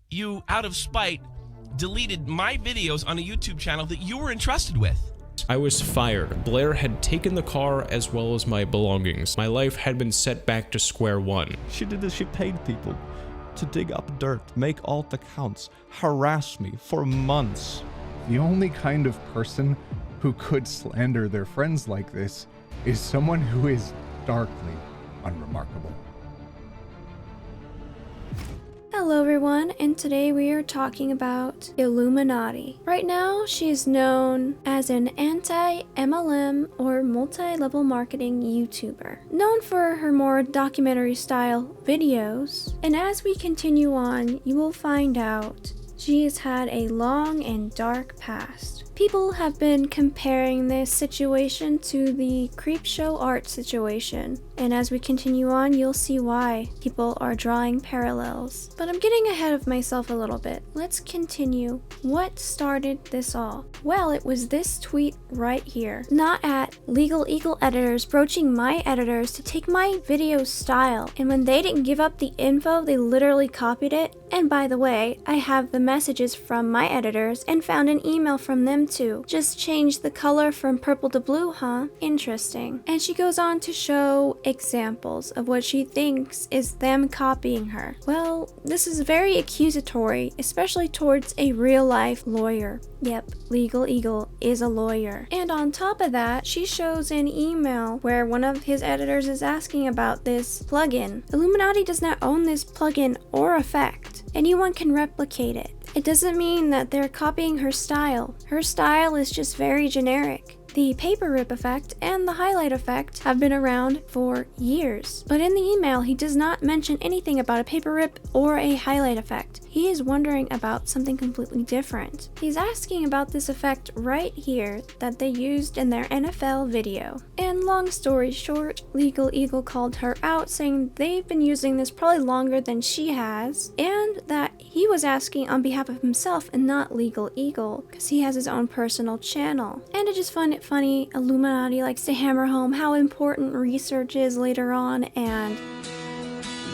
You, out of spite, deleted my videos on a YouTube channel that you were entrusted with. I was fired. Blair had taken the car as well as my belongings. My life had been set back to square one. She did this, she paid people to dig up dirt, make alt accounts, harass me for months. The only kind of person who could slander their friends like this is someone who is darkly unremarkable. Hello everyone, and today we are talking about Illuminati. Right now, she is known as an anti-MLM or multi-level marketing YouTuber, known for her more documentary-style videos. And as we continue on, you will find out she has had a long and dark past. People have been comparing this situation to the Creepshow art situation, and as we continue on, you'll see why people are drawing parallels. But I'm getting ahead of myself a little bit. Let's continue. What started this all? Well, it was this tweet right here. Not at Legal Eagle editors broaching my editors to take my video style, and when they didn't give up the info, they literally copied it. And by the way, I have the messages from my editors and found an email from them too. Just changed the color from purple to blue, huh? Interesting. And she goes on to show examples of what she thinks is them copying her. Well, this is very accusatory, especially towards a real-life lawyer. Yep, Legal Eagle is a lawyer. And on top of that, she shows an email where one of his editors is asking about this plugin. Illuminati does not own this plugin or effect. Anyone can replicate it. It doesn't mean that they're copying her style. Her style is just very generic. The paper rip effect and the highlight effect have been around for years. But in the email, he does not mention anything about a paper rip or a highlight effect. He is wondering about something completely different. He's asking about this effect right here that they used in their NFL video. And long story short, Legal Eagle called her out, saying they've been using this probably longer than she has, and that he was asking on behalf of himself and not Legal Eagle, because he has his own personal channel. And I just find it funny, Illuminati likes to hammer home how important research is later on, and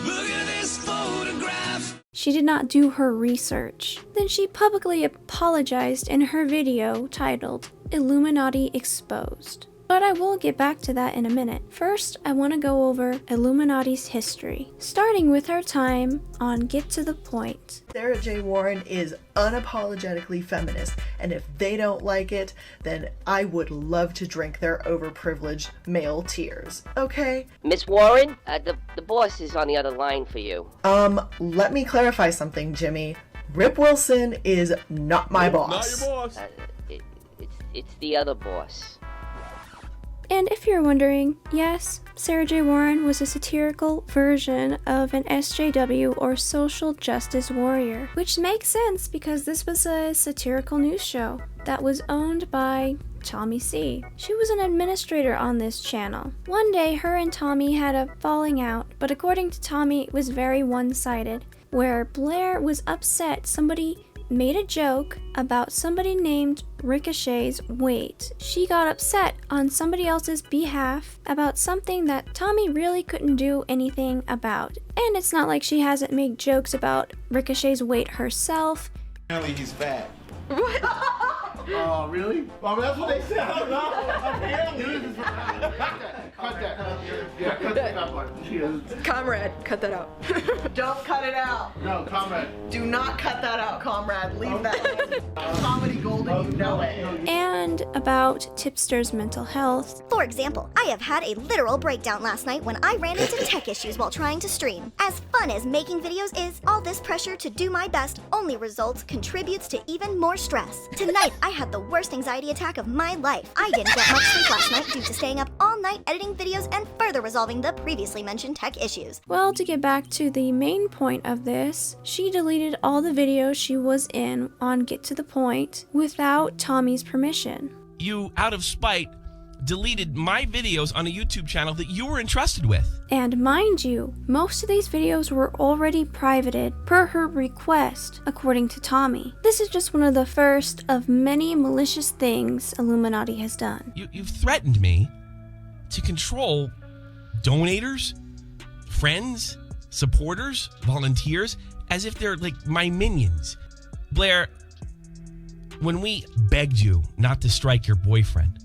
look at this photograph. She did not do her research. Then she publicly apologized in her video titled Illuminati Exposed. But I will get back to that in a minute. First, I want to go over Illuminati's history, starting with her time on Get to the Point. Sarah J. Warren is unapologetically feminist, and if they don't like it, then I would love to drink their overprivileged male tears, okay? Miss Warren, the boss is on the other line for you. Let me clarify something, Jimmy. Rip Wilson is not my boss. Not your boss. It's the other boss. And if you're wondering, yes, Sarah J. Warren was a satirical version of an SJW or social justice warrior, which makes sense because this was a satirical news show that was owned by Tommy C. She was an administrator on this channel. One day, her and Tommy had a falling out, but according to Tommy, it was very one-sided, where Blair was upset somebody made a joke about somebody named Ricochet's weight. She got upset on somebody else's behalf about something that Tommy really couldn't do anything about. And it's not like she hasn't made jokes about Ricochet's weight herself. Apparently he's fat. What? Oh, really? Well, that's what they said. I don't know. Cut that. Yeah, cut that part. Comrade, cut that out. Don't cut it out. No, comrade. Do not cut that out, comrade. Leave that. Comedy golden, you know it. And about tipsters' mental health. For example, I have had a literal breakdown last night when I ran into tech issues while trying to stream. As fun as making videos is, all this pressure to do my best only contributes to even more stress. Tonight, I had the worst anxiety attack of my life. I didn't get much sleep last night due to staying up all night editing videos and further resolving the previously mentioned tech issues. Well, to get back to the main point of this, she deleted all the videos she was in on Get to the Point without Tommy's permission. You, out of spite, deleted my videos on a YouTube channel that you were entrusted with. And mind you, most of these videos were already privated per her request, according to Tommy. This is just one of the first of many malicious things Illuminati has done. You've threatened me to control donators, friends, supporters, volunteers, as if they're like my minions. Blair, when we begged you not to strike your boyfriend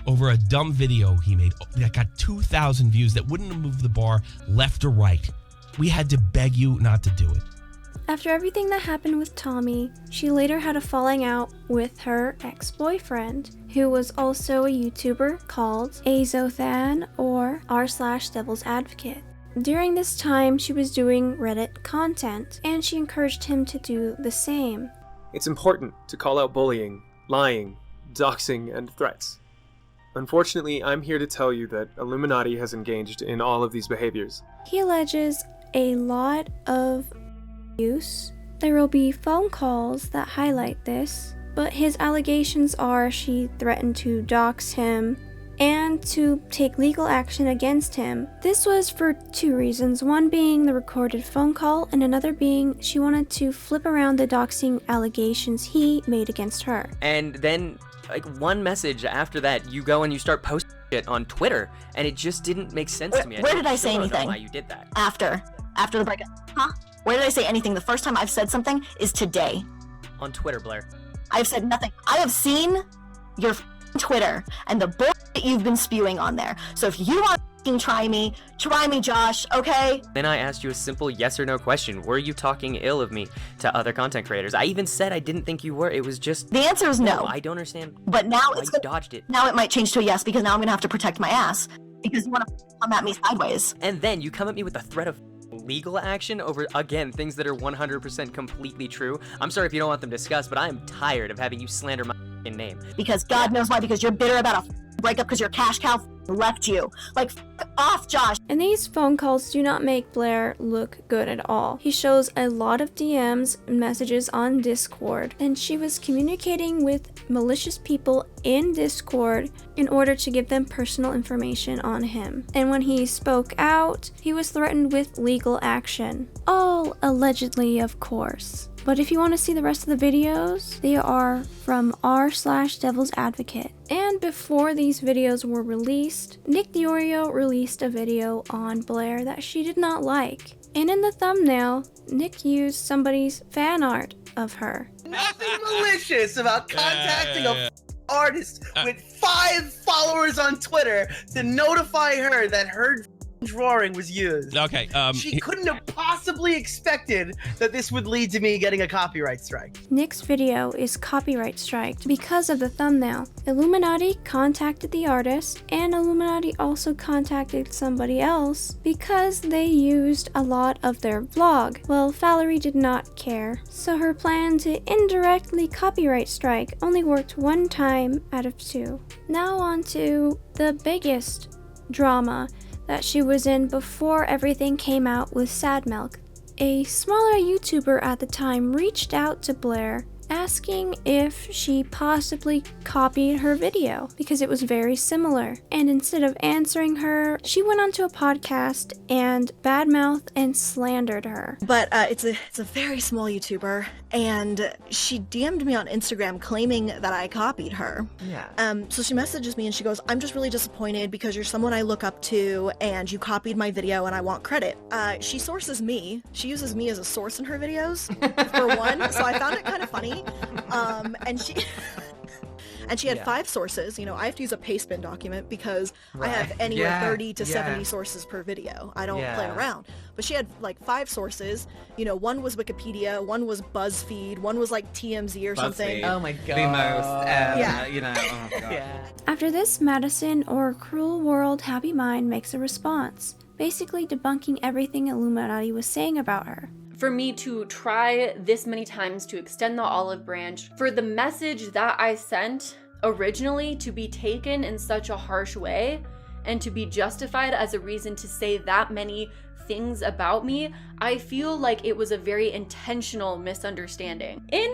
over a dumb video he made that got 2,000 views that wouldn't have moved the bar left or right, we had to beg you not to do it. After everything that happened with Tommy, she later had a falling out with her ex-boyfriend, who was also a YouTuber called Azothan or r/Devil's Advocate. During this time, she was doing Reddit content, and she encouraged him to do the same. It's important to call out bullying, lying, doxing, and threats. Unfortunately, I'm here to tell you that Illuminati has engaged in all of these behaviors. He alleges a lot of abuse. There will be phone calls that highlight this, but his allegations are she threatened to dox him and to take legal action against him. This was for two reasons, one being the recorded phone call and another being she wanted to flip around the doxing allegations he made against her. And then, like, one message after that, you go and you start posting shit on Twitter, and it just didn't make sense to me. Where did I say anything? I don't know why you did that. After the breakup. Huh? Where did I say anything? The first time I've said something is today. On Twitter, Blair. I've said nothing. I have seen your Twitter and the bullshit you've been spewing on there. So if you want to try me, Josh, okay? Then I asked you a simple yes or no question. Were you talking ill of me to other content creators? I even said I didn't think you were. It was just... The answer is no. I don't understand. But now you dodged it. Now it might change to a yes because now I'm going to have to protect my ass. Because you want to come at me sideways. And then you come at me with the threat of legal action over, again, things that are 100% completely true. I'm sorry if you don't want them discussed, but I am tired of having you slander my name. Because God knows why, because you're bitter about a breakup because your cash cow left you. Like, off, Josh. And these phone calls do not make Blair look good at all. He shows a lot of DMs and messages on Discord, and she was communicating with malicious people in Discord in order to give them personal information on him. And when he spoke out, he was threatened with legal action. All allegedly, of course. But if you want to see the rest of the videos, they are from r/Devil's Advocate. And before these videos were released, Nick the Oreo released a video on Blair that she did not like. And in the thumbnail, Nick used somebody's fan art of her. Nothing malicious about contacting a artist with 5 followers on Twitter to notify her that her drawing was used. Okay. She couldn't have possibly expected that this would lead to me getting a copyright strike. Nick's video is copyright striked because of the thumbnail. Illuminati contacted the artist, and Illuminati also contacted somebody else because they used a lot of their vlog. Well, Valerie did not care, so her plan to indirectly copyright strike only worked one time out of 2. Now on to the biggest drama that she was in before everything came out with Sad Milk. A smaller YouTuber at the time reached out to Blair asking if she possibly copied her video because it was very similar. And instead of answering her, she went onto a podcast and badmouthed and slandered her. But it's a very small YouTuber, and she DM'd me on Instagram claiming that I copied her. Yeah. So she messages me and she goes, "I'm just really disappointed because you're someone I look up to and you copied my video and I want credit." She sources me. She uses me as a source in her videos, for one, so I found it kind of funny. And she had 5 sources. You know, I have to use a pastebin document because I have anywhere 30 to 70 sources per video. I don't play around. But she had like 5 sources. You know, one was Wikipedia, one was BuzzFeed, one was like TMZ or something. Oh my god. The most, you know, oh god. After this, Madison, or Cruel World Happy Mind, makes a response, basically debunking everything Illuminati was saying about her. For me to try this many times to extend the olive branch, for the message that I sent originally to be taken in such a harsh way and to be justified as a reason to say that many things about me, I feel like it was a very intentional misunderstanding. In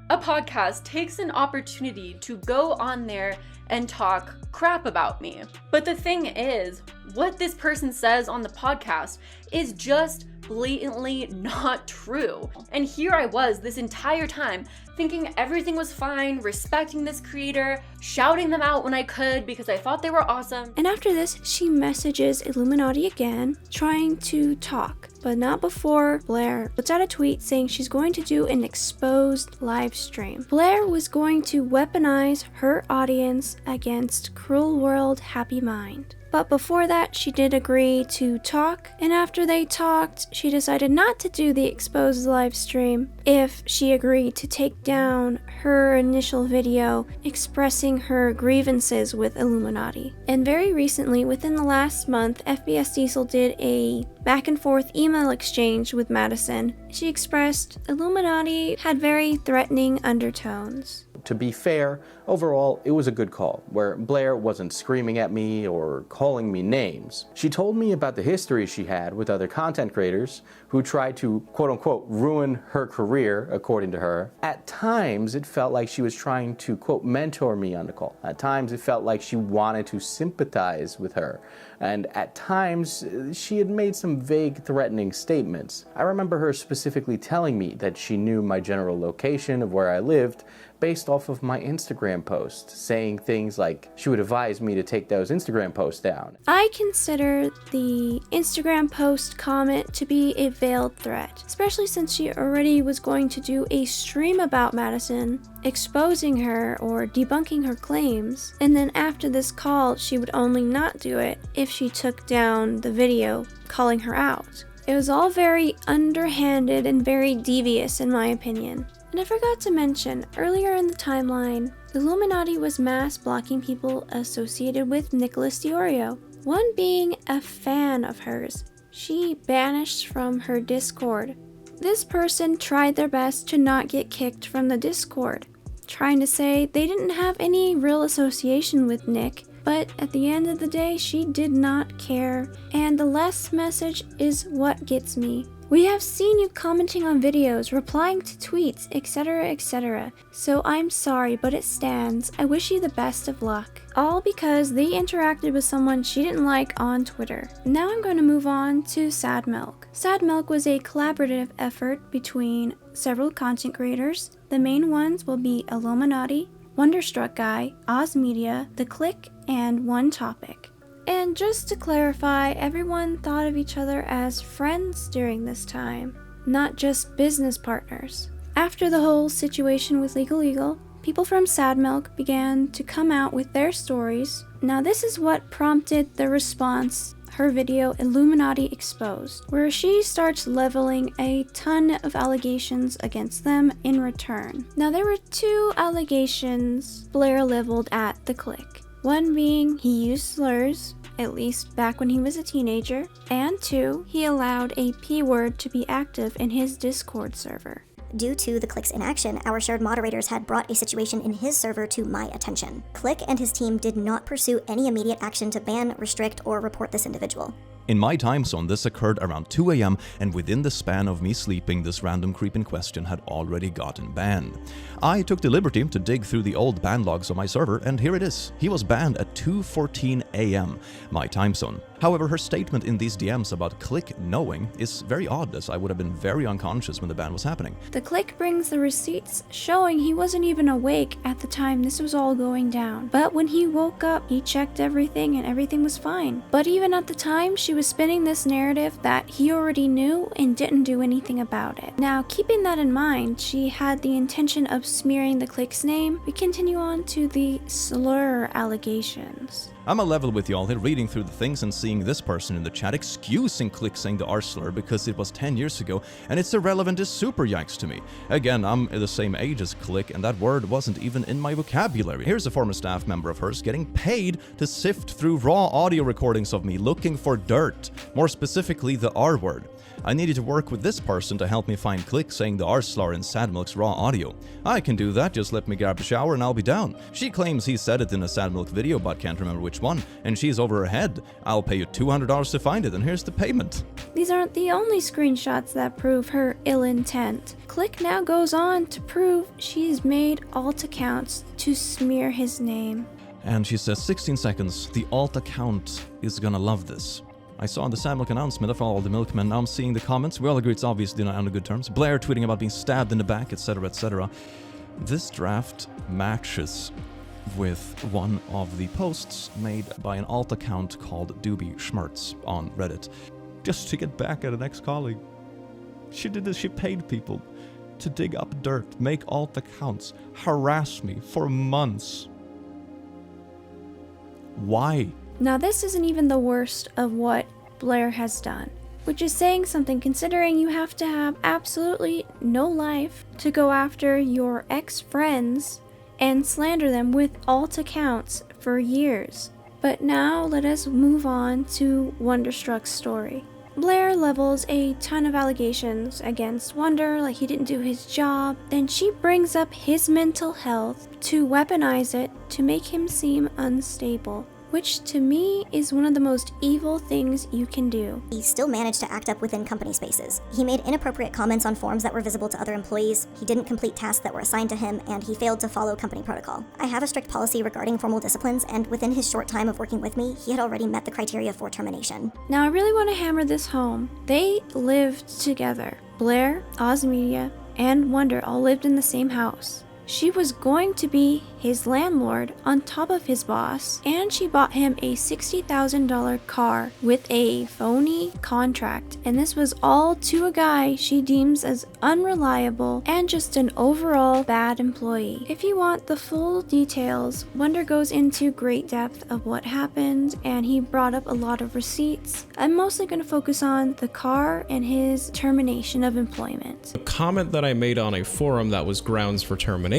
a podcast takes an opportunity to go on there and talk crap about me. But the thing is, what this person says on the podcast is just blatantly not true. And here I was this entire time thinking everything was fine, respecting this creator, shouting them out when I could because I thought they were awesome. And after this, she messages Illuminati again, trying to talk. but not before Blair puts out a tweet saying she's going to do an exposed live stream. Blair was going to weaponize her audience against Cruel World Happy Mind. But before that, she did agree to talk, and after they talked, she decided not to do the exposed live stream if she agreed to take down her initial video expressing her grievances with Illuminati. And very recently, within the last month, FBS Diesel did a back and forth email exchange with Madison. She expressed Illuminati had very threatening undertones. To be fair, overall, it was a good call, where Blair wasn't screaming at me or calling me names. She told me about the history she had with other content creators who tried to, quote-unquote, ruin her career, according to her. At times, it felt like she was trying to, quote, mentor me on the call. At times, it felt like she wanted to sympathize with her. And at times, she had made some vague, threatening statements. I remember her specifically telling me that she knew my general location of where I lived based off of my Instagram post, saying things like she would advise me to take those Instagram posts down. I consider the Instagram post comment to be a veiled threat, especially since she already was going to do a stream about Madison, exposing her or debunking her claims, and then after this call, she would only not do it if she took down the video calling her out. It was all very underhanded and very devious in my opinion. And I forgot to mention, earlier in the timeline, Illuminati was mass blocking people associated with Nicholas Diorio, one being a fan of hers. She banished from her Discord. This person tried their best to not get kicked from the Discord, trying to say they didn't have any real association with Nick, but at the end of the day, she did not care, and the last message is what gets me. We have seen you commenting on videos, replying to tweets, etc, etc. So I'm sorry, but it stands. I wish you the best of luck. All because they interacted with someone she didn't like on Twitter. Now I'm going to move on to Sad Milk. Sad Milk was a collaborative effort between several content creators. The main ones will be Illuminaughtii, Wonderstruck Guy, Oz Media, The Click, and One Topic. And just to clarify, everyone thought of each other as friends during this time, not just business partners. After the whole situation with Legal Eagle, people from Sad Milk began to come out with their stories. Now this is what prompted the response, her video Illuminati Exposed, where she starts leveling a ton of allegations against them in return. Now there were two allegations Blair leveled at The Click. One being he used slurs, at least back when he was a teenager, and two, he allowed a P-word to be active in his Discord server. Due to the Click's inaction, our shared moderators had brought a situation in his server to my attention. Click and his team did not pursue any immediate action to ban, restrict, or report this individual. In my time zone, this occurred around 2 a.m, and within the span of me sleeping, this random creep in question had already gotten banned. I took the liberty to dig through the old ban logs on my server, and here it is. He was banned at 2:14 a.m, my time zone. However, her statement in these DMs about Click knowing is very odd, as I would have been very unconscious when the ban was happening. The Click brings the receipts showing he wasn't even awake at the time this was all going down. But when he woke up, he checked everything and everything was fine. But even at the time, she was spinning this narrative that he already knew and didn't do anything about it. Now, keeping that in mind, she had the intention of smearing the Click's name. We continue on to the slur allegations. I'm a level with y'all here, reading through the things and seeing this person in the chat excusing Click saying the R slur because it was 10 years ago and it's irrelevant is super yikes to me. Again, I'm the same age as Click and that word wasn't even in my vocabulary. Here's a former staff member of hers getting paid to sift through raw audio recordings of me looking for dirt, more specifically the R word. I needed to work with this person to help me find Click saying the R slur in Sad Milk's raw audio. I can do that, just let me grab a shower and I'll be down. She claims he said it in a Sad Milk video but can't remember which one, and she's over her head. I'll pay you $200 to find it, and here's the payment. These aren't the only screenshots that prove her ill intent. Click now goes on to prove she's made alt accounts to smear his name. And she says 16 seconds, the alt account is gonna love this. I saw the Sad Milk announcement of all the milkmen. Now I'm seeing the comments. We all agree it's obviously not on good terms. Blair tweeting about being stabbed in the back, etc, etc. This draft matches with one of the posts made by an alt account called Doobie Schmertz on Reddit. just to get back at an ex-colleague. She did this, she paid people to dig up dirt, make alt accounts, harass me for months. Why? Now this isn't even the worst of what Blair has done, which is saying something considering you have to have absolutely no life to go after your ex-friends and slander them with alt accounts for years. But now let us move on to Wonderstruck's story. Blair levels a ton of allegations against Wonder, like he didn't do his job. Then she brings up his mental health to weaponize it to make him seem unstable, which to me is one of the most evil things you can do. He still managed to act up within company spaces. He made inappropriate comments on forums that were visible to other employees, he didn't complete tasks that were assigned to him, and he failed to follow company protocol. I have a strict policy regarding formal disciplines, and within his short time of working with me, he had already met the criteria for termination. Now I really want to hammer this home. They lived together. Blair, Oz Media, and Wonder all lived in the same house. She was going to be his landlord on top of his boss, and she bought him a $60,000 car with a phony contract, and this was all to a guy she deems as unreliable and just an overall bad employee. If you want the full details, Wonder goes into great depth of what happened, and he brought up a lot of receipts. I'm mostly going to focus on the car and his termination of employment. A comment that I made on a forum that was grounds for termination,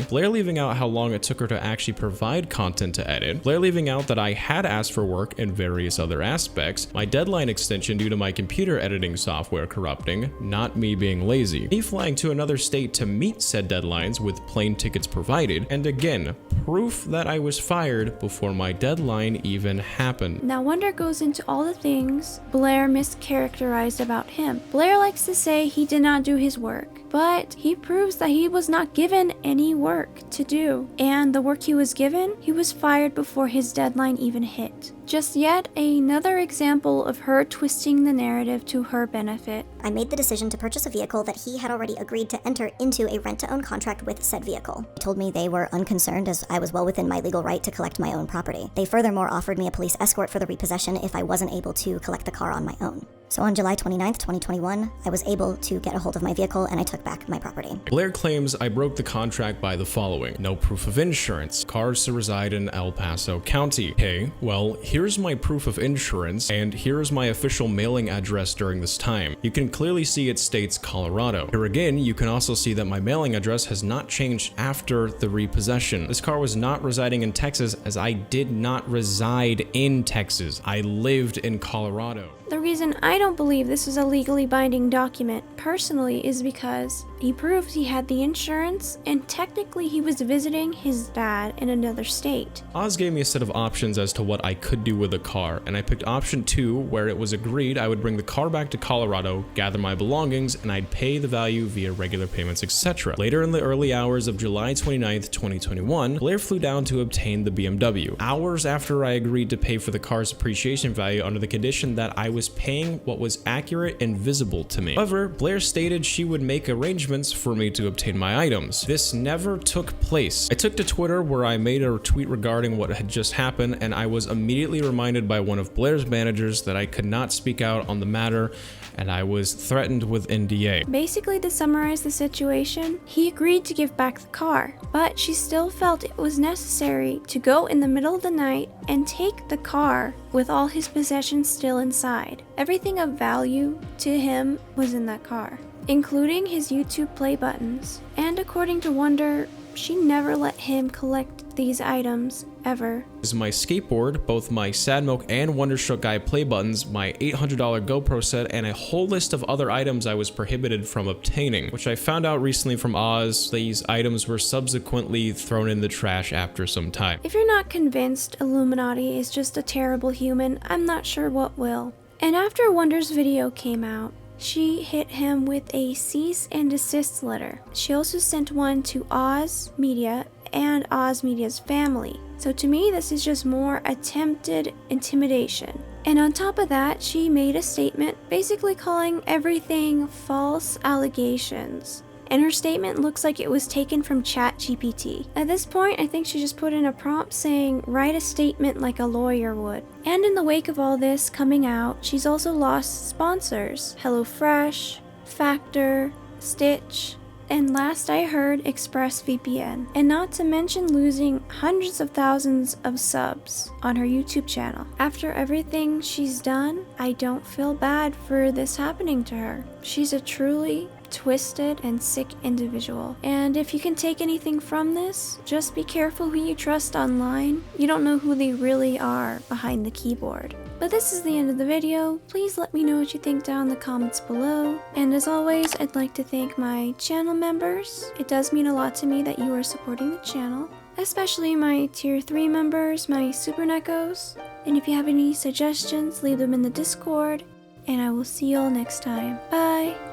Blair leaving out how long it took her to actually provide content to edit, Blair leaving out that I had asked for work in various other aspects, my deadline extension due to my computer editing software corrupting, not me being lazy, me flying to another state to meet said deadlines with plane tickets provided, and again, proof that I was fired before my deadline even happened. Now Wonder goes into all the things Blair mischaracterized about him. Blair likes to say he did not do his work, but he proves that he was not given any work to do, and the work he was given, he was fired before his deadline even hit. Just yet another example of her twisting the narrative to her benefit. I made the decision to purchase a vehicle that he had already agreed to enter into a rent-to-own contract with said vehicle. He told me they were unconcerned as I was well within my legal right to collect my own property. They furthermore offered me a police escort for the repossession if I wasn't able to collect the car on my own. So on July 29th, 2021, I was able to get a hold of my vehicle and I took back my property. Blair claims I broke the contract by the following: no proof of insurance, cars to reside in El Paso County. Okay, well, here's my proof of insurance and here's my official mailing address during this time. You can clearly see it states Colorado. Here again, you can also see that my mailing address has not changed after the repossession. This car was not residing in Texas as I did not reside in Texas. I lived in Colorado. The reason I don't believe this is a legally binding document, personally, is because he proves he had the insurance, and technically he was visiting his dad in another state. Oz gave me a set of options as to what I could do with the car, and I picked option 2, where it was agreed I would bring the car back to Colorado, gather my belongings, and I'd pay the value via regular payments, etc. Later in the early hours of July 29th, 2021, Blair flew down to obtain the BMW. Hours after I agreed to pay for the car's appreciation value under the condition that I was paying what was accurate and visible to me. However, Blair stated she would make arrangements for me to obtain my items. This never took place. I took to Twitter where I made a tweet regarding what had just happened, and I was immediately reminded by one of Blair's managers that I could not speak out on the matter, and I was threatened with NDA. Basically, to summarize the situation, he agreed to give back the car, but she still felt it was necessary to go in the middle of the night and take the car with all his possessions still inside. Everything of value to him was in that car, including his YouTube play buttons. And according to Wonder, she never let him collect these items ever. Is my skateboard, both my Sad Milk and Wonderstruck Guy play buttons, my $800 GoPro set, and a whole list of other items I was prohibited from obtaining, which I found out recently from Oz. These items were subsequently thrown in the trash after some time. If you're not convinced Illuminati is just a terrible human, I'm not sure what will. And after Wonder's video came out, she hit him with a cease and desist letter. She also sent one to Oz Media and Oz Media's family. So to me, this is just more attempted intimidation. And on top of that, she made a statement basically calling everything false allegations. and her statement looks like it was taken from ChatGPT. At this point, I think she just put in a prompt saying, write a statement like a lawyer would. And in the wake of all this coming out, she's also lost sponsors: HelloFresh, Factor, Stitch, and last I heard, ExpressVPN. And not to mention losing hundreds of thousands of subs on her YouTube channel. After everything she's done, I don't feel bad for this happening to her. She's a truly twisted and sick individual. And if you can take anything from this, just be careful who you trust online. You don't know who they really are behind the keyboard. But this is the end of the video. Please let me know what you think down in the comments below. And as always, I'd like to thank my channel members. It does mean a lot to me that you are supporting the channel, especially my tier 3 members, my super Nekos. And if you have any suggestions, leave them in the Discord, and I will see you all next time. Bye!